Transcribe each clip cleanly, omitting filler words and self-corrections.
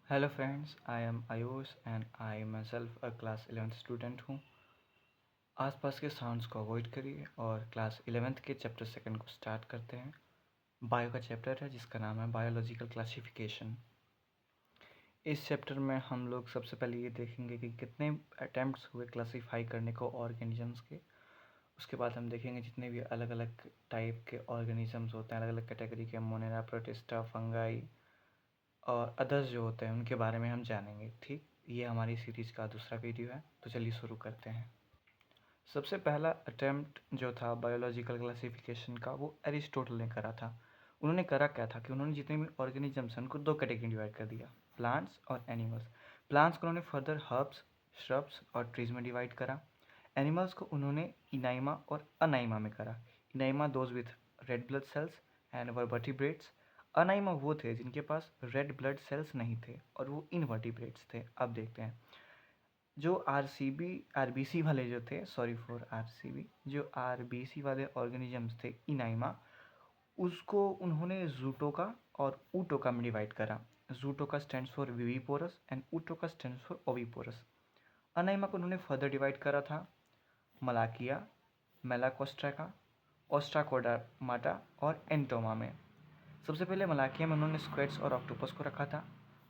Hello friends, I am Ayush and I my self a class 11th student हूँ। आसपास के sounds को avoid करिए और क्लास 11th के चैप्टर सेकंड को स्टार्ट करते हैं। बायो का चैप्टर है जिसका नाम है बायोलॉजिकल क्लासिफिकेशन। इस चैप्टर में हम लोग सबसे पहले ये देखेंगे कि कितने अटैम्प्ट्स हुए क्लासीफाई करने को ऑर्गेनिजम्स के। उसके बाद हम देखेंगे जितने भी अलग अलग टाइप के ऑर्गेनिजम्स होते हैं, अलग अलग कैटेगरी के, मोनेरा, प्रोटिस्टा, फंगाई और अदर्स जो होते हैं उनके बारे में हम जानेंगे। ठीक, ये हमारी सीरीज़ का दूसरा वीडियो है, तो चलिए शुरू करते हैं। सबसे पहला अटेम्प्ट जो था बायोलॉजिकल क्लासिफिकेशन का वो एरिस्टोटल ने करा था। उन्होंने करा क्या था कि उन्होंने जितने भी ऑर्गेनिजम्स हैं उनको दो कैटेगरी डिवाइड कर दिया, प्लांट्स और एनिमल्स। प्लांट्स को उन्होंने फर्दर हर्ब्स, श्रब्स और ट्रीज में डिवाइड करा। एनिमल्स को उन्होंने इनाइमा और अनाइमा में करा। Enaima those with red blood cells and vertebrates. Anaima वो थे जिनके पास रेड ब्लड सेल्स नहीं थे और वो इनवर्टिब्रेट्स थे। अब देखते हैं जो आरबीसी वाले जो थे, सॉरी फॉर आरसीबी, जो आरबीसी वाले ऑर्गेनिजम्स थे इनाइमा, उसको उन्होंने जूटोका और ऊटोका में डिवाइड करा। Zootoca stands for viviparous and ootoca stands for oviparous. Anaima को उन्होंने फर्दर डिवाइड करा था मलाकिया, मेलाकोस्ट्राका, ओस्ट्राकोडामाटा और एंटोमा में। सबसे पहले मलाकिया में उन्होंने स्क्वेड्स और ऑक्टोपस को रखा था।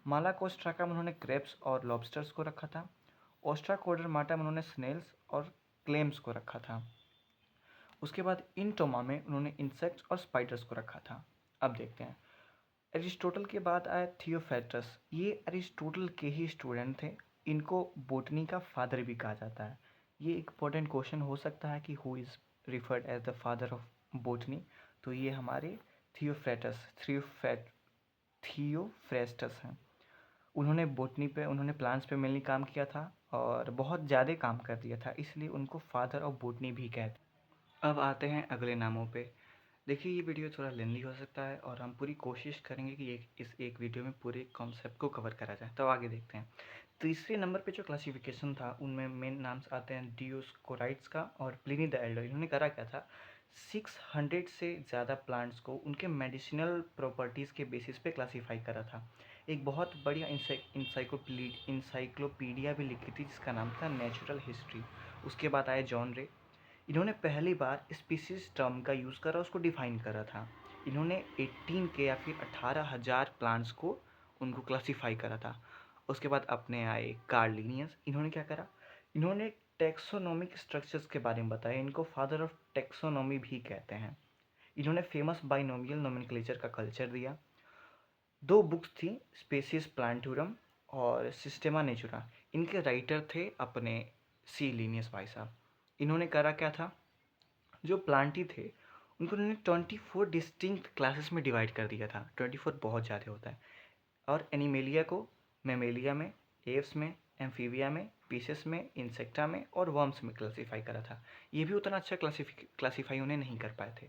मालाकोस्ट्राका में उन्होंने क्रेब्स और लॉबस्टर्स को रखा था। ओस्ट्राकोडरमाटा में उन्होंने स्नेल्स और क्लेम्स को रखा था। उसके बाद इंटोमा में उन्होंने इंसेक्ट्स और स्पाइडर्स को रखा था। अब देखते हैं, एरिस्टोटल के बाद आया थियोफेट्रस। ये एरिस्टोटल के ही स्टूडेंट थे। इनको बोटनी का फादर भी कहा जाता है। ये इंपॉर्टेंट क्वेश्चन हो सकता है कि who is referred as the father of botany. तो ये हमारे थियोफ्रेस्टस हैं। उन्होंने बोटनी पे, उन्होंने प्लांट्स पे मेनली काम किया था और बहुत ज़्यादा काम कर दिया था, इसलिए उनको फादर ऑफ बोटनी भी कहते हैं। अब आते हैं अगले नामों पे। देखिए, ये वीडियो थोड़ा लेंदी हो सकता है और हम पूरी कोशिश करेंगे कि इस एक वीडियो में पूरे कॉन्सेप्ट को कवर करा जाए। तो आगे देखते हैं। तीसरे नंबर पे जो क्लासिफिकेशन था उनमें मेन नाम्स आते हैं डियोस्कोराइड्स का और प्लिनी द एल्डर। इन्होंने करा क्या था, 600 से ज़्यादा प्लांट्स को उनके मेडिसिनल प्रॉपर्टीज़ के बेसिस पे क्लासीफाई करा था। एक बहुत बढ़िया इंसाइक्लोपीडिया भी लिखी थी जिसका नाम था नेचुरल हिस्ट्री। उसके बाद आए जॉन रे। इन्होंने पहली बार स्पीसीज टर्म का यूज़ करा, उसको डिफाइन करा था। इन्होंने 18 के या फिर 18,000 प्लांट्स को उनको क्लासीफाई करा था। उसके बाद अपने आए कार्ल लिनियस। इन्होंने क्या करा, इन्होंने टेक्सोनोमिक स्ट्रक्चर्स के बारे में बताया। इनको फादर ऑफ टेक्सोनोमी भी कहते हैं। इन्होंने फेमस बाइनोमियल नोमेनक्लेचर का कल्चर दिया। दो बुक्स थी, स्पेसिस प्लांटूरम और सिस्टेमा नेचुरा। इनके राइटर थे अपने सी लिनियस भाई साहब। इन्होंने करा क्या था, जो प्लांटी थे उनको उन्होंने 24 डिस्टिंक्ट क्लासेस में डिवाइड कर दिया था। 24 बहुत ज़्यादा होता है। और एनिमेलिया को मेमेलिया में, एव्स में, एम्फीबिया में, पीसेस में, इंसेक्टा में और वर्म्स में क्लासीफाई करा था। ये भी उतना अच्छा क्लासीफाई उन्हें नहीं कर पाए थे।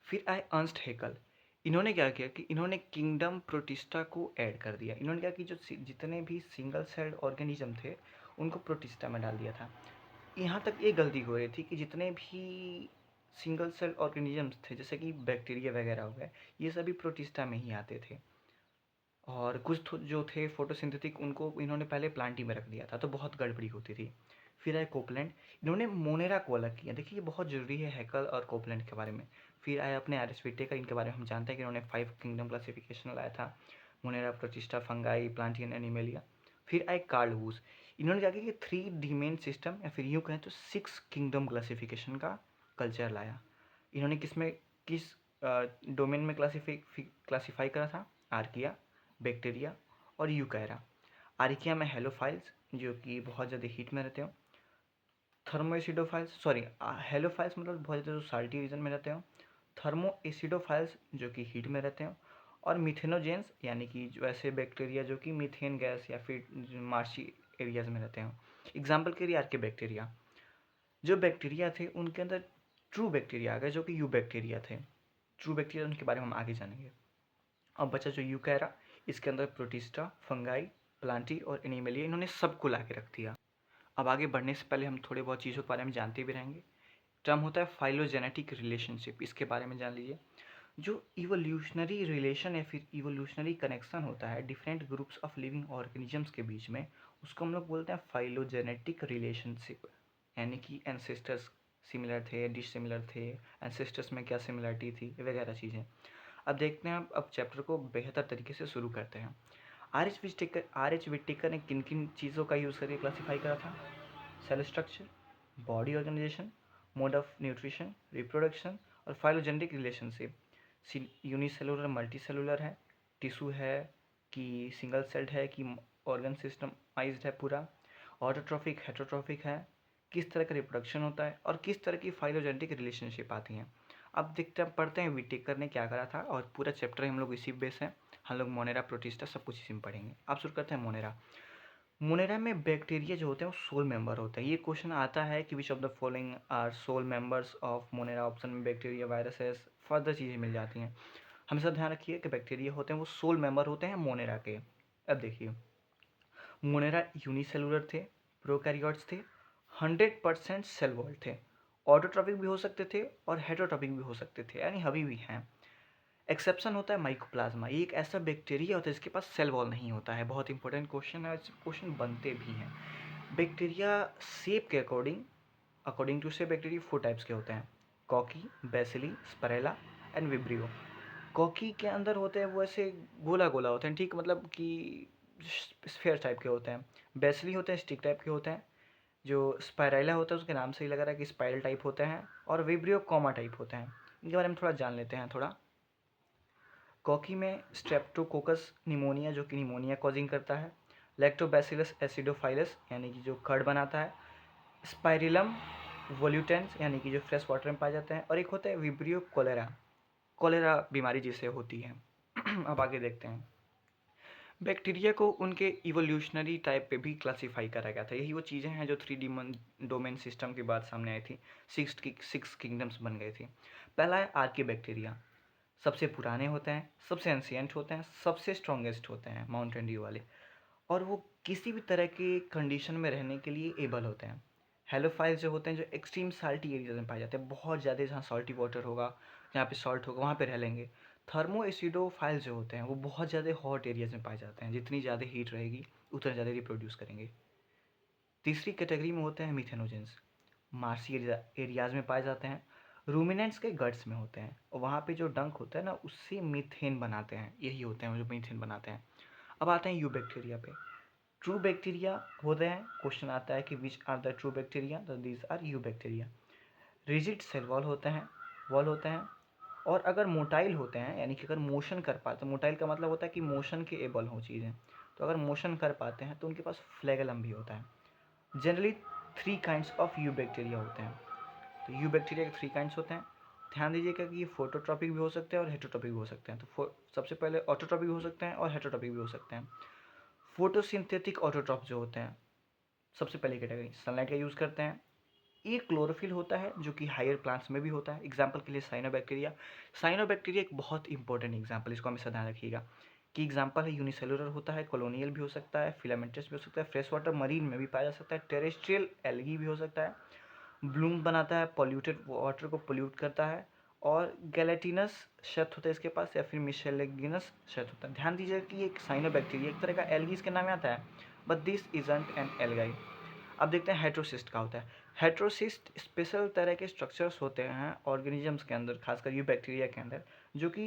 फिर आए अर्न्स्ट हैकल। इन्होंने क्या किया कि इन्होंने किंगडम प्रोटिस्टा को ऐड कर दिया। इन्होंने क्या कि जो जितने भी सिंगल सेल्ड ऑर्गेनिज्म थे उनको प्रोटिस्टा में डाल दिया था। यहाँ तक ये गलती हो रही थी कि जितने भी सिंगल सेल ऑर्गेनिजम्स थे जैसे कि बैक्टीरिया वगैरह हो गए, ये सभी प्रोटिस्टा में ही आते थे। और कुछ जो थे फोटोसिंथेटिक, उनको इन्होंने पहले प्लांटी में रख दिया था, तो बहुत गड़बड़ी होती थी। फिर आए कोपलैंड। इन्होंने मोनेरा को अलग किया। देखिए, ये बहुत ज़रूरी है हैकल और कोपलैंड के बारे में। फिर आया अपने एरिस्विटे का। इनके बारे में हम जानते हैं कि इन्होंने 5 किंगडम क्लासिफिकेशन लाया था, मोनेरा, प्रोटिस्टा, फंगाई, प्लांटियन, एनिमेलिया। फिर आए कार्ल वूस। इन्होंने क्या किया कि 3 डीमेन सिस्टम या फिर यूँ कहें तो 6 किंगडम क्लासिफिकेशन का कल्चर लाया। इन्होंने किस डोमेन में क्लासीफाई करा था, आर्किया, बैक्टीरिया और यूकैरा। आर्किया में हेलोफाइल्स जो कि बहुत ज़्यादा हीट में रहते हो, थर्मोएसिडोफाइल्स, सॉरी हेलोफाइल्स मतलब बहुत ज़्यादा साल्टी रीजन में रहते हो, थर्मोएसिडोफाइल्स जो कि हीट में रहते हो, और मिथेनोजेंस यानी कि जो ऐसे बैक्टीरिया जो कि मीथेन गैस या फिर मार्शी एरियाज में रहते हो। एग्जाम्पल के लिए आर्के बैक्टीरिया। जो बैक्टीरिया थे उनके अंदर ट्रू बैक्टीरिया आ गए जो कि यू बैक्टीरिया थे। ट्रू बैक्टीरिया उनके बारे में हम आगे जानेंगे। अब बचा जो यूकैरा, इसके अंदर प्रोटिस्टा, फंगाई, प्लांटी और एनिमेलिया, इन्होंने सबको ला के रख दिया। अब आगे बढ़ने से पहले हम थोड़े बहुत चीज़ों के बारे में जानते भी रहेंगे। टर्म होता है फाइलोजेनेटिक रिलेशनशिप, इसके बारे में जान लीजिए। जो इवोल्यूशनरी रिलेशन या फिर इवोल्यूशनरी कनेक्शन होता है different groups of living organisms के बीच में, उसको हम लोग बोलते हैं फाइलोजेनेटिक रिलेशनशिप। यानी कि एंसेस्टर्स सिमिलर थे, डिसिमिलर थे, एंसेस्टर्स में क्या सिमिलरिटी थी, वगैरह चीज़ें। अब देखते हैं, अब चैप्टर को बेहतर तरीके से शुरू करते हैं। आर एच विटेकर ने किन किन चीज़ों का यूज़ करके क्लासीफाई करा था? Cell structure, body organization, mode of nutrition, reproduction और phylogenetic relationship. Unicellular multi cellular है, टिश्यू है कि सिंगल सेल्ड है कि ऑर्गन सिस्टमाइज्ड है पूरा, ऑटोट्रॉफिक हेटरोट्रॉफिक है, किस तरह का रिप्रोडक्शन होता है और किस तरह की फाइलोजेनेटिक रिलेशनशिप आती हैं। अब देखते हैं, पढ़ते हैं विटेकर ने क्या करा था, और पूरा चैप्टर हम लोग इसी बेस है, हम लोग मोनेरा प्रोटिस्टा सब कुछ इसी में पढ़ेंगे। आप शुरू करते हैं मोनेरा। मोनेरा में बैक्टीरिया जो होते हैं वो सोल मेंबर होते हैं। ये क्वेश्चन आता है कि which of the following are sole members of Monera. Option में बैक्टीरिया, वायरसेस, फर्दर चीज़ें मिल जाती हैं। हमेशा ध्यान रखिए कि बैक्टीरिया होते हैं वो सोल मेंबर होते हैं मोनेरा के। अब देखिए, मोनेरा यूनिसेलुलर थे, प्रोकैरियोट्स थे, 100% सेल वॉल थे, ऑटोट्रॉपिक भी हो सकते थे और हेटरोट्रॉपिक भी हो सकते थे, यानी अभी भी हैं। एक्सेप्शन होता है माइकोप्लाज्मा, ये एक ऐसा बैक्टीरिया होता है जिसके पास सेल वॉल नहीं होता है। बहुत इंपॉर्टेंट क्वेश्चन है, क्वेश्चन बनते भी हैं। बैक्टीरिया शेप के अकॉर्डिंग अकॉर्डिंग टू से बैक्टीरिया 4 टाइप्स के होते हैं: cocci, bacilli, spirilla and vibrio. Cocci के अंदर होते हैं वो ऐसे गोला गोला होते हैं, ठीक, मतलब कि स्फेयर टाइप के होते हैं। बेसिली होते हैं स्टिक टाइप के होते हैं। जो स्पायरेला होता है उसके नाम से ही लग रहा है कि स्पाइरल टाइप होते हैं। और विब्रियो कॉमा टाइप होते हैं। इनके बारे में थोड़ा जान लेते हैं थोड़ा। कॉकी में स्ट्रेप्टोकोकस निमोनिया जो कि निमोनिया कॉजिंग करता है, लैक्टोबैसिलस एसिडोफाइलस यानी कि जो कर्ड बनाता है, स्पाइरिलम वोल्यूटेंस यानी कि जो फ्रेश वाटर में पाए जाते हैं, और एक होता है विब्रियो कोलेरा, कोलेरा बीमारी जिसे होती है। अब आगे देखते हैं। बैक्टीरिया को उनके इवोल्यूशनरी टाइप पे भी क्लासीफाई करा गया था। यही वो चीज़ें हैं जो 3D डोमेन सिस्टम के बाद सामने आई थी। सिक्स किंगडम्स बन गए थे। पहला है आर्की बैक्टीरिया, सबसे पुराने होते हैं, सबसे एंशियंट होते हैं, सबसे स्ट्रॉन्गेस्ट होते हैं, माउंटेन ड्यू वाले, और वो किसी भी तरह के कंडीशन में रहने के लिए एबल होते हैं। हेलोफाइल्स जो होते हैं, जो एक्सट्रीम साल्टी एरियाज में पाए जाते हैं, बहुत ज़्यादा जहाँ सॉल्टी वाटर होगा, जहाँ पे सॉल्ट होगा वहाँ पे रह लेंगे। थर्मो एसिडोफाइल्स जो होते हैं वो बहुत ज़्यादा हॉट एरियाज में पाए जाते हैं, जितनी ज़्यादा हीट रहेगी उतना ज़्यादा रिप्रोड्यूस करेंगे। तीसरी कैटेगरी में होते हैं मिथेनोजेंस, मार्सी एरियाज में पाए जाते हैं, रूमिनेंट्स के गट्स में होते हैं, और वहाँ पे जो डंक होता है ना उससे मीथेन बनाते हैं, यही होते हैं जो मीथेन बनाते हैं। अब आते हैं यू बैक्टीरिया पे। ट्रू बैक्टीरिया होते हैं, क्वेश्चन आता है कि which are the true bacteria, तो these are eubacteria. Rigid cell wall होते हैं, और अगर मोटाइल होते हैं, यानी कि अगर मोशन कर पाते हैं, मोटाइल का मतलब होता है कि मोशन के एबल हो चीज़ें, तो अगर मोशन कर पाते हैं तो उनके पास फ्लैगेलम भी होता है। Generally 3 kinds of you bacteria होते हैं। तो यू बैक्टीरिया के 3 काइंड्स होते हैं। ध्यान दीजिएगा कि ये फोटोट्रॉपिक भी हो सकते हैं और हेटरोट्रॉपिक भी हो सकते हैं। तो सबसे पहले ऑटोट्रॉपिक भी हो सकते हैं और हेटरोट्रॉपिक भी हो सकते हैं। फोटोसिंथेटिक ऑटोट्रॉप जो होते हैं, सबसे पहली कैटेगरी सनलाइट का यूज़ करते हैं। एक क्लोरोफिल होता है जो कि हायर प्लांट्स में भी होता है। एग्जाम्पल के लिए साइनोबैक्टीरिया। साइनोबैक्टीरिया एक बहुत इंपॉर्टेंट एग्जाम्पल, इसको हमेशा ध्यान रखिएगा कि एग्जाम्पल है यूनिसेलुलर होता है, कॉलोनियल भी हो सकता है, फिलामेंटस भी हो सकता है, फ्रेश वाटर मरीन में भी पाया जा सकता है, टेरेस्ट्रियल एल्गी भी हो सकता है, ब्लूम बनाता है, पॉल्यूटेड वाटर को पोल्यूट करता है, और गैलेटिनस शर्त होता है इसके पास, या फिर मिशेलेगिनस शर्त होता है। ध्यान दीजिए कि एक साइनोबैक्टीरिया एक तरह का एल्गी इसके नाम में आता है, but this isn't an algae. अब देखते हैं हेट्रोसिस्ट का होता है। हेट्रोसिस्ट स्पेशल तरह के स्ट्रक्चर्स होते हैं ऑर्गेनिजम्स के अंदर, खासकर यू बैक्टीरिया के अंदर, जो कि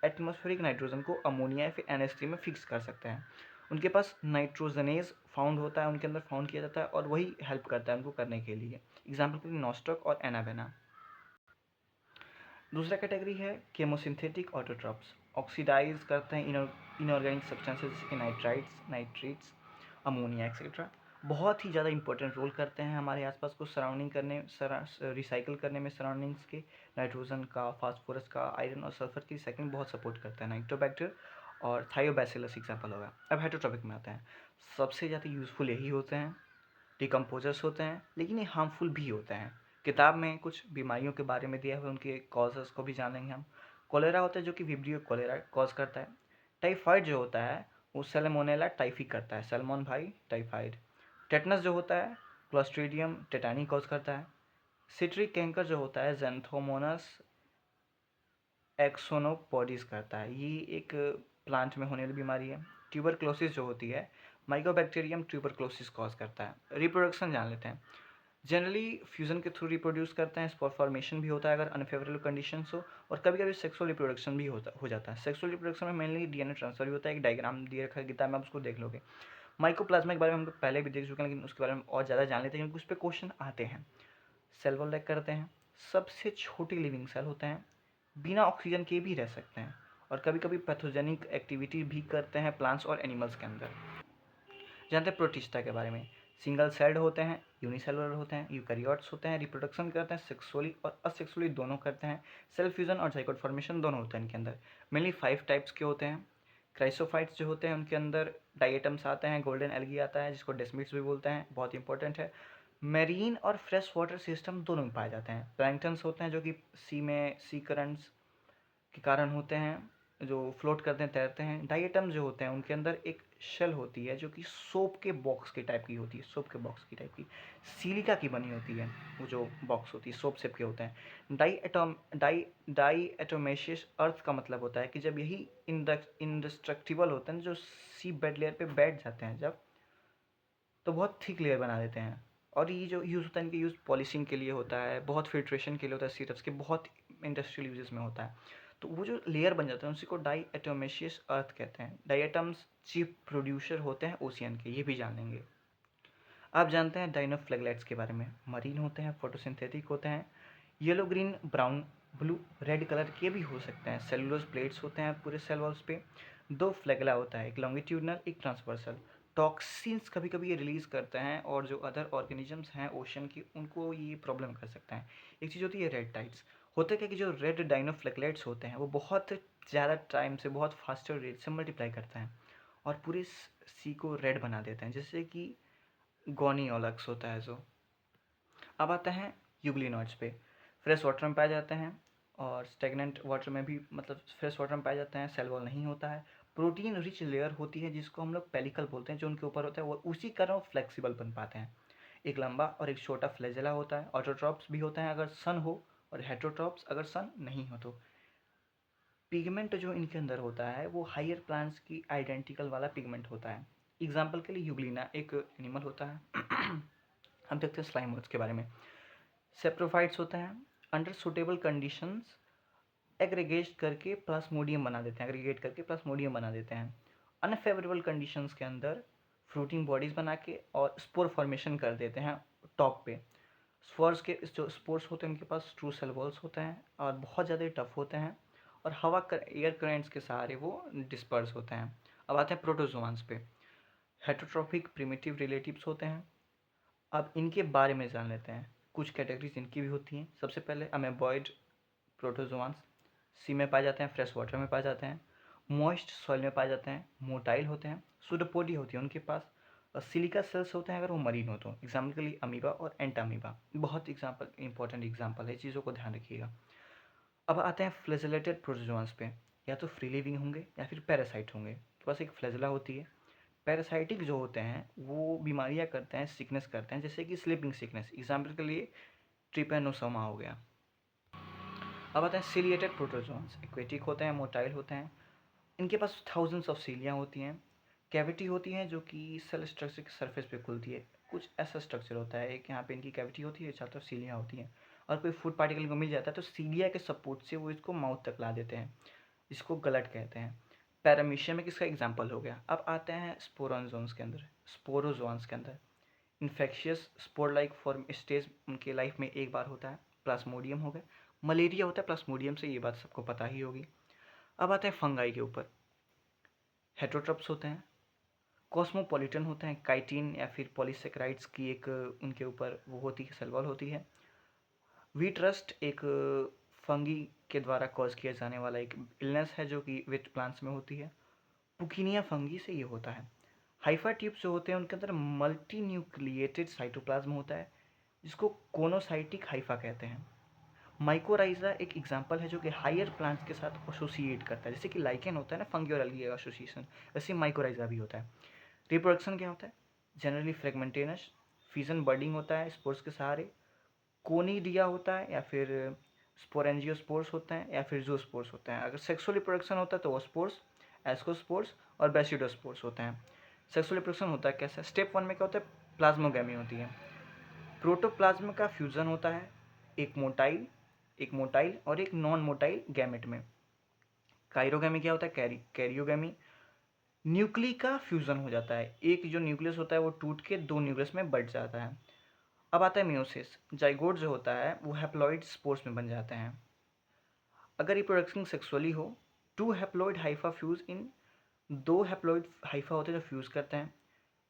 एटमॉस्फेरिक नाइट्रोजन को अमोनिया या फिर NH3 में फिक्स कर सकते हैं। उनके पास नाइट्रोजनेज फाउंड होता है, उनके अंदर फाउंड किया जाता है, और वही हेल्प करता है उनको करने के लिए। एग्जाम्पल के लिए नॉस्टॉक और एनाबेना। दूसरा कैटेगरी है केमोसिंथेटिक ऑटोट्रॉप्स, ऑक्सीडाइज करते हैं इनऑर्गेनिक सब्सटेंसेस जैसे कि नाइट्रेट्स, अमोनिया एक्सेट्रा। बहुत ही ज़्यादा इंपॉर्टेंट रोल करते हैं हमारे आसपास को सराउंडिंग करने, रिसाइकल करने में सराउंडिंग्स के, नाइट्रोजन का, फास्फोरस का, आयरन और सल्फर की रिसाइकलिंग बहुत सपोर्ट करता है। नाइट्रोबैक्टर और थायोबैसिलस एग्जाम्पल होगा। अब हेटरोट्रॉपिक में आता है, सबसे ज़्यादा यूज़फुल यही होते हैं, डिकम्पोजर्स होते हैं, लेकिन ये हार्मफुल भी होते हैं। किताब में कुछ बीमारियों के बारे में दिया हुआ है, उनके कॉजेज़ को भी जानेंगे हम। कोलेरा होता है जो कि विब्रियो कोलेरा कॉज करता है। टाइफाइड जो होता है वो सैल्मोनेला टाइफी करता है, सैल्मोन भाई टाइफाइड। टेटनस जो होता है क्लोस्ट्रीडियम टेटानी कॉज करता है। सिट्रिक कैंकर जो होता है जेंथोमोनस एक्सोनोपोडीज करता है। ये एक प्लांट में होने वाली बीमारी है। ट्यूबरक्लोसिस जो होती है, माइकोबैक्टीरियम ट्यूबरक्लोसिस कॉज करता है। रिप्रोडक्शन जान लेते हैं। जनरली फ्यूजन के थ्रू रिप्रोड्यूस करते हैं। स्पोर फॉर्मेशन भी होता है अगर अनफेवरेबल कंडीशंस हो, और कभी कभी सेक्सुअल रिप्रोडक्शन भी हो जाता है। सेक्सुअल रिप्रोडक्शन में मेनली डीएनए ट्रांसफर भी होता है। एक डायग्राम दिए रखा है किताब में, आप उसको देख लोगे। माइकोप्लाज्मा के बारे में हम लोग पहले भी देख चुके हैं, लेकिन उसके बारे में और ज़्यादा जान लेते हैं क्योंकि उस पर क्वेश्चन आते हैं। सेल वॉल लाइक करते हैं, सबसे छोटी लिविंग सेल होते हैं, बिना ऑक्सीजन के भी रह सकते हैं, और कभी कभी पैथोजेनिक एक्टिविटी भी करते हैं प्लांट्स और एनिमल्स के अंदर। जानते हैं प्रोटिस्टा के बारे में। सिंगल सेल्ड होते हैं, यूनिसेलुलर होते हैं, यूकैरियोट्स होते हैं, रिप्रोडक्शन करते हैं, सेक्सुअली और असेक्सुअली दोनों करते हैं। सेल फ्यूजन और जाइगोट फॉर्मेशन दोनों होते हैं इनके अंदर। मेनली 5 टाइप्स के होते हैं। क्राइसोफाइट्स जो होते हैं उनके अंदर डाइएटम्स आते हैं, गोल्डन एल्गी आता है जिसको डेस्मिड्स भी बोलते हैं, बहुत इंपॉर्टेंट है। मेरीन और फ्रेश वाटर सिस्टम दोनों में पाए जाते हैं। प्लैंक्टन्स होते हैं जो कि सी में सी करंट्स के कारण होते हैं, जो फ्लोट करते हैं, तैरते हैं। डाइएटम्स जो होते हैं उनके अंदर एक शेल होती है जो कि सोप के बॉक्स की टाइप की होती है, सोप के बॉक्स की टाइप की, सिलिका की बनी होती है। वो जो बॉक्स होती है सोप शेप के होते हैं। डाई एटोमेशियस अर्थ का मतलब होता है कि जब यही इंडेस्ट्रक्टिबल होते हैं, जो सी बेड लेयर पे बैठ जाते हैं जब, तो बहुत थिक लेयर बना देते हैं। और ये जो यूज़ होता है इनके यूज़ पॉलिशिंग के लिए होता है, बहुत फिल्ट्रेशन के लिए होता है, सिरप्स के बहुत इंडस्ट्रियल यूजेस में होता है। तो वो जो लेयर बन जाता है उसी को डाई एटोमेशियस अर्थ कहते हैं। डाइएटम्स चीफ प्रोड्यूसर होते हैं ओशियन के, ये भी जान लेंगे। आप जानते हैं डाइनोफ्लेगलेट्स के बारे में। मरीन होते हैं, फोटोसिंथेटिक होते हैं, yellow green brown blue red colour के भी हो सकते हैं। सेलुलोज प्लेट्स होते हैं पूरे सेल वॉल्स पे। 2 फ्लैगेला होता है, एक लॉन्गिट्यूडनल एक ट्रांसवर्सल। टॉक्सिन्स कभी कभी ये रिलीज करते हैं, और जो अदर ऑर्गेनिजम्स हैं ओशन की उनको ये प्रॉब्लम कर सकता है। एक चीज़ होती है रेड टाइड्स। होता क्या कि जो रेड डाइनोफ्लेगलेट्स होते हैं वो बहुत ज़्यादा टाइम से बहुत फास्टर रेट से मल्टीप्लाई करते हैं और पूरे सी को रेड बना देते हैं, जैसे कि गोनियोलक्स होता है जो। अब आते हैं यूग्लिनॉइड्स पे। फ्रेश वाटर में पाए जाते हैं, और स्टेगनेंट वाटर में भी, मतलब फ्रेश वाटर में पाए जाते हैं। सेल वॉल नहीं होता है। प्रोटीन रिच लेयर होती है जिसको हम लोग पेलिकल बोलते हैं, जो उनके ऊपर होता है, वो उसी कारण वो फ्लेक्सिबल बन पाते हैं। एक लंबा और एक छोटा फ्लैजेला होता है। ऑटोट्रॉप्स भी होते हैं अगर सन हो, और हेटरोट्रॉप्स अगर सन नहीं हो तो। पिगमेंट जो इनके अंदर होता है वो हायर प्लांट्स की आइडेंटिकल वाला पिगमेंट होता है। एग्जाम्पल के लिए यूग्लिना एक एनिमल होता है। हम देखते हैं स्लाइमर्स के बारे में। सेप्रोफाइट्स होते हैं, अंडर सुटेबल कंडीशंस एग्रीगेट करके प्लास्मोडियम बना देते हैं, एग्रीगेट करके प्लास्मोडियम बना देते हैं। अनफेवरेबल कंडीशंस के अंदर फ्रूटिंग बॉडीज बना के और स्पोर फॉर्मेशन कर देते हैं टॉप पे। स्पोर्स के जो स्पोर्स होते हैं उनके पास ट्रू सेल वॉल्स होते हैं और बहुत ज़्यादा टफ होते हैं, और हवा कर एयर करेंट्स के सहारे वो डिस्पर्स होते हैं। अब आते हैं प्रोटोजोआंस पे। हेटरोट्रॉपिक प्रिमिटिव रिलेटिव्स होते हैं। अब इनके बारे में जान लेते हैं। कुछ कैटेगरीज इनकी भी होती हैं। सबसे पहले अमेबॉइड प्रोटोजोआंस सी में पाए जाते हैं, फ्रेश वाटर में पाए जाते हैं, मॉइस्ट सॉइल में पाए जाते हैं, मोटाइल होते हैं, सूडोपोडी होती है उनके पास, और सिलिका सेल्स होते हैं अगर वो मरीन हो तो। एग्जाम्पल के लिए अमीबा और एंटामीबा बहुत एग्जाम्पल इंपॉर्टेंट एग्जाम्पल है, चीज़ों को ध्यान रखिएगा। अब आते हैं फ्लैजेलेटेड प्रोटोजोआंस पे। या तो फ्री लिविंग होंगे या फिर पैरासाइट होंगे। तो बस एक फ्लैजेला होती है। पैरासाइटिक जो होते हैं वो बीमारियां करते हैं, सिकनेस करते हैं, जैसे कि स्लीपिंग सिकनेस। एग्जाम्पल के लिए ट्रिपेनोसोमा हो गया। अब आते हैं सिलिएटेड प्रोटोजोआंस। एक्वेटिक होते हैं, मोटाइल होते हैं, इनके पास थाउजेंड्स ऑफ सीलियाँ होती हैं। कैविटी होती हैं जो कि सेल स्ट्रक्चर के सरफेस पे खुलती है। कुछ ऐसा स्ट्रक्चर होता है, एक यहाँ पे इनकी कैविटी होती है, चारों तरफ सीलियाँ होती हैं, और कोई फूड पार्टिकल को मिल जाता है तो सीलिया के सपोर्ट से वो इसको माउथ तक ला देते हैं, इसको गलट कहते हैं। पैरामीशिया में किसका एग्जाम्पल हो गया। अब आते हैं स्पोरोजोन्स के अंदर, स्पोरोजोन्स के अंदर infectious spore like form stage उनके लाइफ में एक बार होता है। प्लास्मोडियम हो गया, मलेरिया होता है प्लास्मोडियम से, ये बात सबको पता ही होगी। अब आते हैं फंगाई के ऊपर। हेटरोट्रप्स होते हैं, कॉस्मोपॉलिटन होते हैं, काइटिन या फिर पॉलीसेकेराइड्स की एक उनके ऊपर वो होती है, सेल वॉल होती है। वीट रस्ट एक फंगी के द्वारा कॉज किया जाने वाला एक इलनेस है जो कि विथ प्लांट्स में होती है। पुकीनिया फंगी से ये होता है। हाइफा ट्यूब्स जो होते हैं उनके अंदर मल्टी न्यूक्लिएटेड साइटोप्लाज्म होता है जिसको कोनोसाइटिक हाइफा कहते हैं। माइकोराइजा एक एग्जाम्पल है जो कि हायर प्लांट्स के साथ एसोसिएट करता है, जैसे कि लाइकेन होता है ना, फंगी और अलगी एसोसिएशन, वैसे माइकोराइजा भी होता है। रिप्रोडक्शन क्या होता है, जनरली फ्रेगमेंटेनस, फिजन बर्डिंग होता है स्पोर्स के सहारे। कोनिडिया होता है या फिर स्पोरेंजियोस्पोर्स होते हैं या फिर ज़ूस्पोर्स होते हैं। अगर सेक्सुअल रिप्रोडक्शन होता है तो ओस्पोर्स, एस्कोस्पोर्स और बेसिडोस्पोर्स होते हैं। सेक्सुअल रिप्रोडक्शन होता है कैसे? स्टेप 1 में क्या होता है? प्लाज्मोगैमी होती है। प्रोटोप्लाज्म का फ्यूजन होता है एक मोटाइल और एक नॉन मोटाइल गैमेट में। काइरोगैमी क्या होता है? कैरियोगैमी न्यूक्ली का फ्यूजन हो जाता है। एक जो न्यूक्लियस होता है वो टूट के 2 न्यूक्लियस में बट जाता है। अब आता है मियोसिस। जाइगोट जो होता है वो हैप्लॉइड स्पोर्स में बन जाते हैं। अगर रिप्रोडक्शन सेक्सुअली हो, 2 हैप्लॉइड हाइफा फ्यूज इन, 2 हैप्लॉइड हाइफा होते हैं जो फ्यूज करते हैं।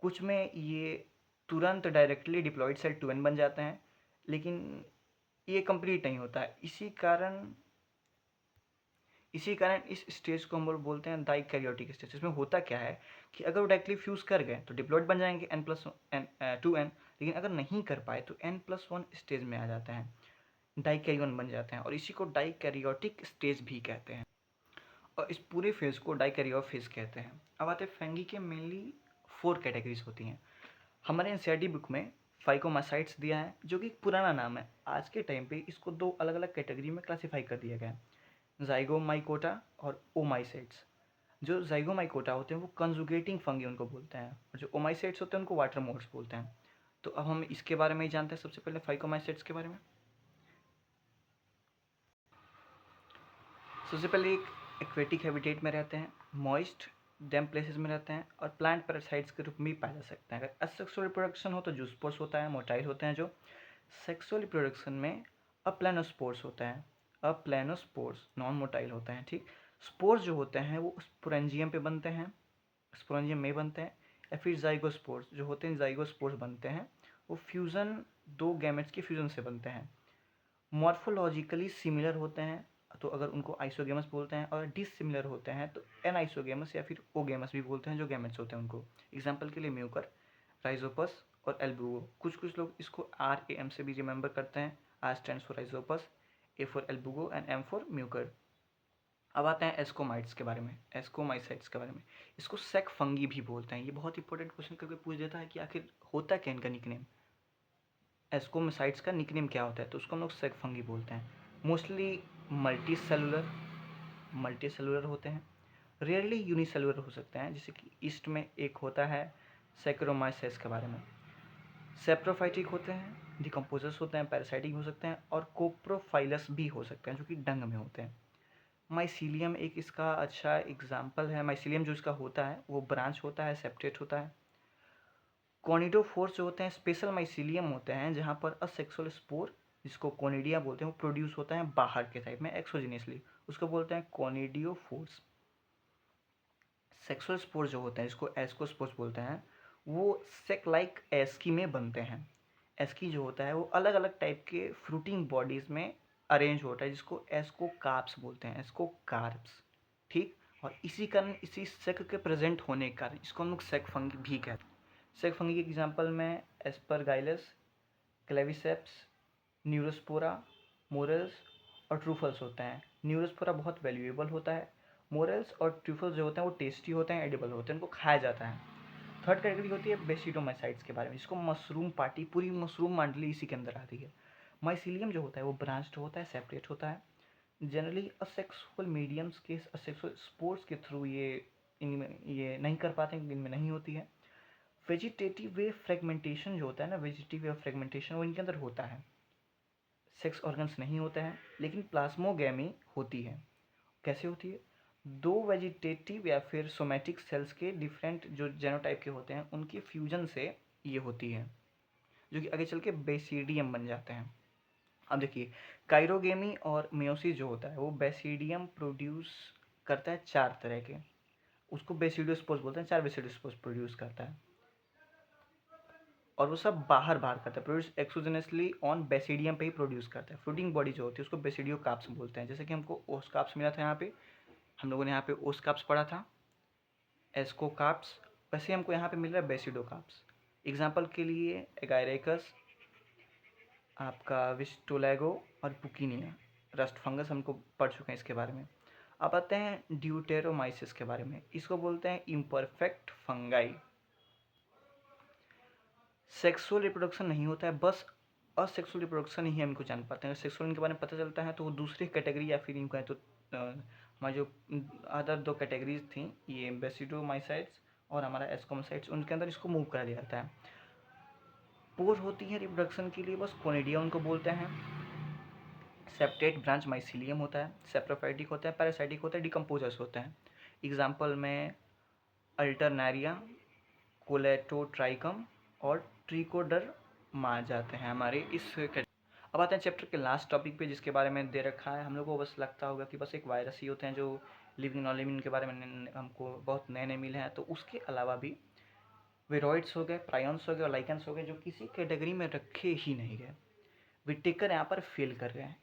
कुछ में ये तुरंत डायरेक्टली डिप्लॉइड सेल 2n बन जाते हैं, लेकिन ये कंप्लीट नहीं होता है। इसी कारण इस स्टेज को हम लोग बोलते हैं डाइकैरियोटिक स्टेज। इसमें होता क्या है कि अगर वो डायरेक्टली फ्यूज कर गए तो डिप्लॉइड बन जाएंगे n+2n, लेकिन अगर नहीं कर पाए तो n+1 स्टेज में आ जाते हैं, डाइकैरियोन बन जाते हैं, और इसी को डाइकैरियोटिक स्टेज भी कहते हैं। और इस पूरे फेज को डाइकैरियोट फेज कहते हैं। अब आते हैं फंगी के मेनली 4 कैटेगरीज होती हैं। हमारे एनसीईआरटी बुक में फाइकोमासाइट्स दिया है, जो कि एक पुराना नाम है। आज के टाइम पे इसको 2 अलग अलग कैटेगरी में क्लासीफाई कर दिया गया है, ज़ाइगोमाइकोटा और ओमाइसेट्स। जो ज़ाइगोमाइकोटा होते हैं वो कंजुगेटिंग फंगी उनको बोलते हैं, और जो ओमाइसेट्स होते हैं उनको वाटर मोड्स बोलते हैं। तो अब हम इसके बारे में ही जानते हैं। सबसे पहले फाइकोमाइसेट्स के बारे में। सबसे पहले एक एक्वेटिक हैबिटेट में रहते हैं, मॉइस्ट डैम्प प्लेसेस में रहते हैं, और प्लांट पैरासाइट्स के रूप में भी पाए जा सकते हैं। अगर असेक्सुअल रिप्रोडक्शन हो तो जूस्पोर्स होता है, मोटाइल होते हैं। जो सेक्सुअल रिप्रोडक्शन में अप्लानोस्पोर्स होता है, अप्लानोस्पोर्स नॉन मोटाइल होते हैं। ठीक, स्पोर्स जो होते हैं वो स्पोरेंजियम पे बनते हैं, स्पोरेंजियम में बनते हैं, या फिर जाइगोस्पोर्स जो होते हैं जाइगोस्पोर्स बनते हैं, वो फ्यूज़न 2 गैमेट्स के फ्यूज़न से बनते हैं। मॉर्फोलॉजिकली सिमिलर होते हैं तो अगर उनको आइसोगेमस बोलते हैं, और डिसिमिलर होते हैं तो एनाइसोगेमस या फिर ओगेमस भी बोलते हैं, जो गैमेट्स होते हैं उनको। एग्जाम्पल के लिए म्यूकर, राइजोपस और एल्बुओ। कुछ कुछ लोग इसको RAM से भी रिमेंबर करते हैं। R stands for Rhizopus, A for Albugo and M for Mucor. अब आते हैं एस्कोमाइट्स के बारे में, एस्कोमाइसाइट्स के बारे में। इसको सेक फंगी भी बोलते हैं। ये बहुत इंपॉर्टेंट क्वेश्चन करके पूछ देता है कि आखिर होता क्या इनका निकनेम, एस्कोमाइसाइट्स का निकनेम क्या होता है, तो उसको हम लोग सेक फंगी बोलते हैं। मोस्टली मल्टी सेलुलर होते हैं, रेयरली यूनिसेलुलर हो सकते हैं। जैसे कि ईस्ट में एक होता है सैक्रोमाइसेस के बारे में। सेप्रोफाइटिक होते हैं, डिकम्पोजर्स होते हैं, पैरासाइटिक हो सकते हैं, और कोप्रोफाइलस भी हो सकते हैं, जो कि डंग में होते हैं। माइसीलियम एक इसका अच्छा एग्जाम्पल है। माइसीलियम जो इसका होता है वो ब्रांच होता है, सेप्टेट होता है। कॉनिडोफोर्स जो होते हैं स्पेशल माइसीलियम होते हैं, जहाँ पर असेक्सुअल स्पोर, जिसको कोनिडिया बोलते हैं, वो प्रोड्यूस होता है बाहर के टाइप में एक्सोजिनियसली, उसको बोलते हैं कॉनिडियोफोर्स। सेक्सुअल स्पोर जो होते हैं, जिसको एस्कोस्पोर्स बोलते हैं, वो सेक लाइक एस्की में बनते हैं। एस्की जो होता है वो अलग अलग टाइप के फ्रूटिंग बॉडीज में अरेंज होता है, जिसको एस्कोकार्प्स बोलते हैं, एस्कोकार्प्स। ठीक, और इसी कारण, इसी सेक के प्रेजेंट होने के कारण इसको हम लोग सेक फंगी भी कहते हैं। सेक फंगी के एग्जाम्पल में एस्परगाइलस, क्लेविसेप्स, न्यूरोस्पोरा, मोरल्स और ट्रूफल्स होते हैं। न्यूरोस्पोरा बहुत वैल्यूएबल होता है। मोरल्स और ट्रूफल्स जो होते हैं वो टेस्टी होते हैं, एडिबल होते हैं, उनको खाया जाता है। थर्ड कैटेगरी होती है बेसिडोमाइसाइट्स के बारे में, जिसको मशरूम पार्टी, पूरी मशरूम मंडली इसी के अंदर आती है। माइसीलियम जो होता है वो ब्रांच्ड होता है, सेपरेट होता है। जनरली असेक्सुअल मीडियम्स के, असेक्सुअल स्पोर्ट्स के थ्रू ये नहीं कर पाते हैं, इनमें नहीं होती है। वेजिटेटिव वेव फ्रेगमेंटेशन जो होता है ना, वेजिटेटिव वेव फ्रेगमेंटेशन वो इनके अंदर होता है। सेक्स ऑर्गन्स नहीं होते हैं, लेकिन प्लाज्मोगैमी होती है। कैसे होती है? 2 वेजिटेटिव या फिर सोमैटिक सेल्स के डिफरेंट जो जेनोटाइप के होते हैं उनके फ्यूजन से ये होती है, जो कि आगे चल के बेसिडियम बन जाते हैं। अब देखिए, काइरोगेमी और मियोसिस जो होता है वो बेसिडियम प्रोड्यूस करता है 4 तरह के, उसको बेसिडियोस्पोर्स बोलते हैं। 4 बेसिडियोस्पोर्स प्रोड्यूस करता है, और वो सब बाहर बाहर करता है, प्रोड्यूस एक्सोजेनसली ऑन बेसिडियम पे ही प्रोड्यूस करता है। फ्रूटिंग बॉडी जो होती है उसको बेसिडियोकार्प्स बोलते हैं। जैसे कि हमको ओस्कार्प्स मिला था यहाँ पे, हम लोगों ने यहाँ पे ओस्कार्प्स पढ़ा था, एस्कोकार्प्स, वैसे हमको यहाँ पे मिल रहा है बेसिडोकार्प्स। एग्जाम्पल के लिए एगाइरेकस, आपका विस्टोलैगो और पुकीनिया, रस्ट फंगस हमको पढ़ चुके हैं इसके बारे में। अब आते हैं ड्यूटेरोमाइसिस के बारे में, इसको बोलते हैं इम्परफेक्ट फंगाई। सेक्सुअल रिप्रोडक्शन नहीं होता है, बस असेक्सुअल रिप्रोडक्शन ही हम इनको जान पाते हैं। अगर सेक्सुअल इनके बारे में पता चलता है तो वो दूसरी कैटेगरी या फिर इनको है तो हमारी जो अदर 2 कैटेगरीज थी, ये बेसिडोमाइसाइट्स और हमारा एस्कोमाइसाइट्स, उनके अंदर इसको मूव करा दिया जाता है। पोर होती है रिप्रोडक्शन के लिए बस कोनिडिया उनको बोलते हैं। सेप्टेट ब्रांच माइसिलियम होता है, सेप्रोफाइटिक होता है, पैरासाइटिक होता है, डिकम्पोजर्स होते हैं। एग्जाम्पल में अल्टरनारिया, कोलेटोट्राइकम और ट्रिकोडर्मा आ जाते हैं हमारे इस। अब आते हैं चैप्टर के लास्ट टॉपिक पे, जिसके बारे में दे रखा है। हम लोग को बस लगता होगा कि बस एक वायरस ही होते हैं जो लिविंग नॉन लिविंग के बारे में हमको बहुत नए नए मिले हैं। तो उसके अलावा भी विरोइड्स हो गए, प्रायॉन्स हो गए और लाइकेंस हो गए, जो किसी कैटेगरी में रखे ही नहीं गए। विटेकर यहाँ पर फेल कर गए हैं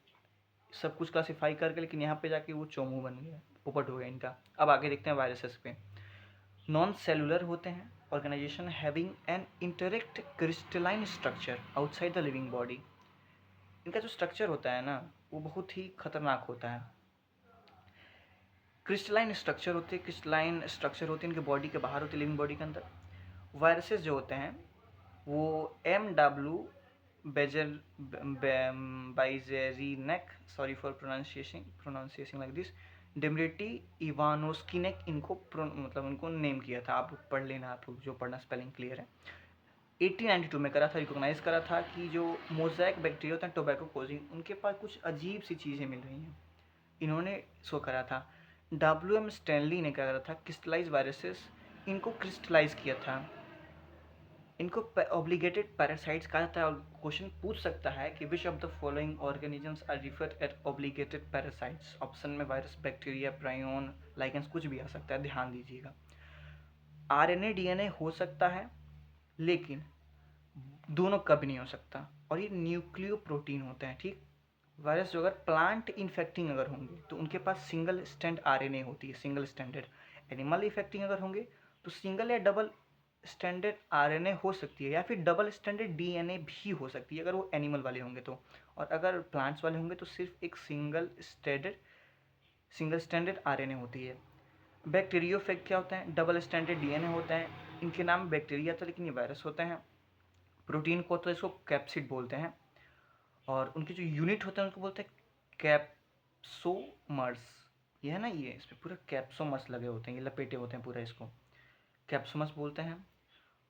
सब कुछ क्लासीफाई करके, लेकिन यहाँ पे जाके वो चोमू बन गया, पोपट हो गया इनका। अब आगे देखते हैं वायरसेस पे। नॉन सेलुलर होते हैं, organisation having an interact crystalline structure outside the living body. इनका जो स्ट्रक्चर होता है ना, वो बहुत ही खतरनाक होता है। क्रिस्टलाइन स्ट्रक्चर होते हैं, क्रिस्टलाइन स्ट्रक्चर होते हैं इनके बॉडी के बाहर होते हैं, लिविंग बॉडी के अंदर। वायरसेस जो होते हैं वो MW Beijerinck, sorry for pronunciation like this, Dmitri Ivanovsky, इनको मतलब उनको नेम किया था। आप पढ़ लेना, आप लोग जो पढ़ना, स्पेलिंग क्लियर है। 1892 में करा था, रिकॉग्नाइज करा था कि जो मोज़ैक बैक्टीरिया होता है टोबैको कोजिंग, उनके पास कुछ अजीब सी चीज़ें मिल रही हैं, इन्होंने इसको करा था। WM स्टैनली ने क्या करा था, क्रिस्टलाइज वायरसेस, इनको क्रिस्टलाइज किया था। इनको ऑब्लिगेटेड पैरासाइट्स कहा जाता है। और क्वेश्चन पूछ सकता है कि which of the following organisms are referred at obligated parasites. Option में वायरस, बैक्टीरिया, प्रायोन, लाइकेंस कुछ भी आ सकता है, ध्यान दीजिएगा। RNA DNA हो सकता है, लेकिन दोनों कभी नहीं हो सकता, और ये न्यूक्लियो प्रोटीन होते हैं, ठीक। वायरस जो अगर प्लांट इन्फेक्टिंग अगर होंगे तो उनके पास सिंगल स्टैंड RNA होती है, सिंगल स्टैंडर्ड। एनिमल इन्फेक्टिंग अगर होंगे तो सिंगल या डबल स्टैंडर्ड RNA हो सकती है, या फिर डबल स्टैंडर्ड DNA भी हो सकती है अगर वो एनिमल वाले होंगे तो। और अगर प्लांट्स वाले होंगे तो सिर्फ एक सिंगल स्टैंडर्ड RNA होती है। बैक्टीरियोफेग क्या होता है, डबल स्टैंडर्ड DNA होता है। इनके नाम बैक्टीरिया था, लेकिन ये वायरस होते हैं। प्रोटीन को तो इसको कैप्सिड बोलते हैं, और उनके जो यूनिट होते हैं उनको बोलते हैं कैप्सोमर्स। ये है ना, ये इस पर पूरा कैप्सोमर्स लगे होते हैं, ये लपेटे होते हैं पूरा, इसको कैप्सोमर्स बोलते हैं।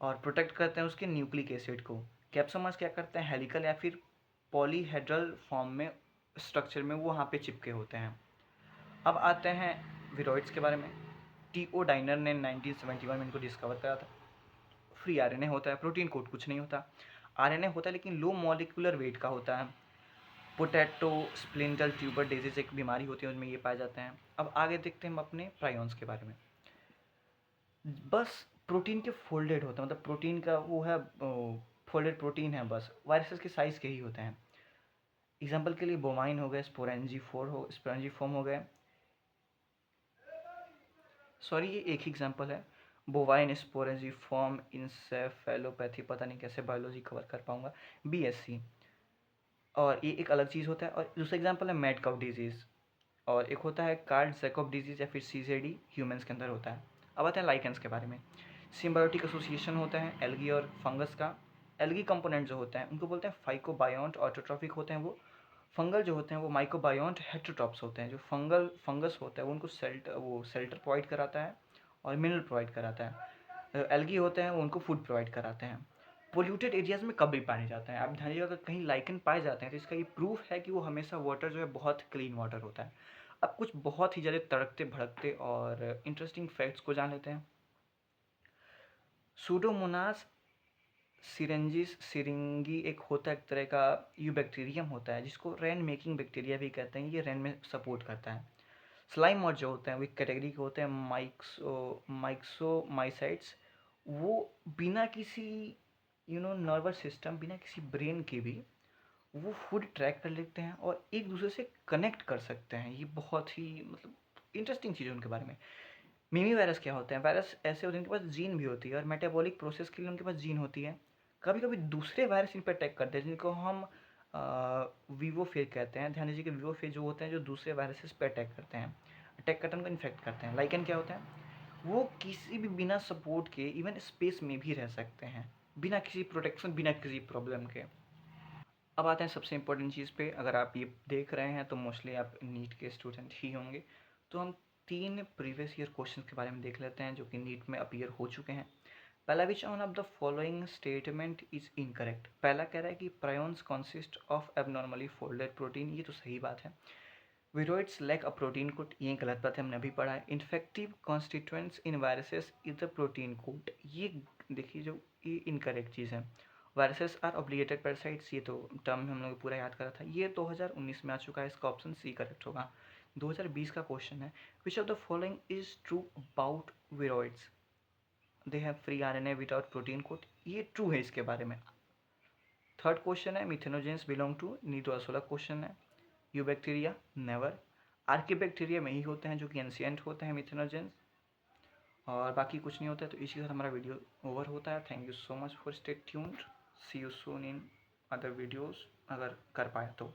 और प्रोटेक्ट करते हैं उसके न्यूक्लिक एसिड को। कैप्सोमर्स क्या करते हैं, हेलिकल या फिर पॉलीहेड्रल फॉर्म में स्ट्रक्चर में वो वहाँ पे चिपके होते हैं। अब आते हैं विरोइड्स के बारे में। TO डाइनर ने 1971 में इनको डिस्कवर करा था। फ्री RNA होता है, प्रोटीन कोड कुछ नहीं होता। RNA होता है लेकिन लो मॉलिक्यूलर वेट का होता है। पोटैटो स्प्लिंटल ट्यूबर डिजीज एक बीमारी होती है, उनमें ये पाए जाते हैं। अब आगे देखते हैं हम अपने प्रायोन्स के बारे में। बस प्रोटीन के फोल्डेड होते हैं, मतलब प्रोटीन का वो है, फोल्डेड प्रोटीन है बस। वायरसेस के साइज के ही होते हैं। एग्जाम्पल के लिए बोमाइन हो गए, स्पोरेंजीफॉर्म हो गए। सॉरी, ये एक ही एग्जाम्पल है, बोवाइन, स्पोरेंजीफॉर्म, इंसेफेलोपैथी, पता नहीं कैसे बायोलॉजी कवर कर पाऊंगा, BSc। और ये एक अलग चीज़ होता है। और दूसरा एग्जाम्पल है मैड काउ डिजीज़, और एक होता है कार्ड जैकोब डिजीज़ या फिर CZD, ह्यूमंस के अंदर होता है। अब आते हैं लाइकेंस के बारे में। सिम्बायोटिक एसोसिएशन होता है एल्गी और फंगस का। एल्गी कंपोनेंट जो होते हैं उनको बोलते हैं फाइकोबायोन्ट, ऑटोट्रॉफिक होते हैं वो। फंगल जो होते हैं वो माइकोबायोन्ट, हेटेरोट्रॉप्स होते हैं। जो फंगस होता है वो उनको शेल्टर प्रोवाइड कराता है और मिनरल प्रोवाइड कराता है। एल्गी होते हैं वो उनको फूड प्रोवाइड कराते हैं। पोल्यूटेड एरियाज में कब भी पाए जाते हैं। आप ध्यान दीजिएगा, अगर कहीं लाइकन पाए जाते हैं तो इसका ये प्रूफ है कि वो हमेशा वाटर जो है बहुत क्लीन वाटर होता है। अब कुछ बहुत ही ज़्यादा तड़कते भड़कते और इंटरेस्टिंग फैक्ट्स को जान लेते हैं। सूडोमोनास सिरिंगी एक होता है, एक तरह का यूबैक्टीरियम होता है, जिसको रेन मेकिंग बैक्टीरिया भी कहते हैं। ये रेन में सपोर्ट करता है। स्लाइम और जो होते हैं वो एक कैटेगरी के होते हैं, माइक्सोमाइसाइट्स। वो बिना किसी नर्वस सिस्टम, बिना किसी ब्रेन के भी वो फूड ट्रैक कर लेते हैं और एक दूसरे से कनेक्ट कर सकते हैं। ये बहुत ही मतलब इंटरेस्टिंग चीज़ है उनके बारे में। मिमी वायरस क्या होते हैं, वायरस ऐसे होते हैं उनके पास जीन भी होती है और मेटाबॉलिक प्रोसेस के लिए उनके पास जीन होती है। कभी कभी दूसरे वायरस इन पर अटैक करते हैं, जिनको हम वीवोफेज कहते हैं। ध्यान दीजिए कि वीवोफेज जो होते हैं जो दूसरे वायरसेस पर अटैक करते हैं, अटैक करते हैं उनको इन्फेक्ट करते हैं। लाइकन क्या होता है, वो किसी भी बिना सपोर्ट के इवन स्पेस में भी रह सकते हैं, बिना किसी प्रोटेक्शन, बिना किसी प्रॉब्लम के। अब आते हैं सबसे इम्पोर्टेंट चीज़ पे। अगर आप ये देख रहे हैं तो मोस्टली आप नीट के स्टूडेंट ही होंगे। तो हम 3 प्रीवियस ईयर क्वेश्चन के बारे में देख लेते हैं जो कि नीट में अपीयर हो चुके हैं। पहला, which one of the following statement is incorrect. पहला कह रहा है कि prions consist of abnormally folded protein, ये तो सही बात है। Viroids lack a protein coat, ये गलत बात है, हमने अभी पढ़ा है। Infective constituents in viruses is the protein coat, ये देखिए जो ये इनकरेक्ट चीज़ है। वायरसेस आर ऑब्लिगेटेड पैरासाइट्स, ये तो टर्म हम लोग पूरा याद करा था, ये 2019 में आ चुका है, इसका ऑप्शन सी करेक्ट होगा। 2020 का क्वेश्चन है, which of the following is true about viroids, they have free RNA without protein coat, ये ट्रू है इसके बारे में। थर्ड क्वेश्चन है, मिथेनोजेंस बिलोंग टू, नीडोसोलर क्वेश्चन है। Eubacteria, never. Archaebacteria में ही होते हैं जो कि एंशिएंट होते हैं मिथेनोजेंस, और बाकी कुछ नहीं होता है। तो इसी के साथ हमारा वीडियो ओवर होता है। Thank you so much for stay tuned, see you soon in other videos, अगर कर पाए तो।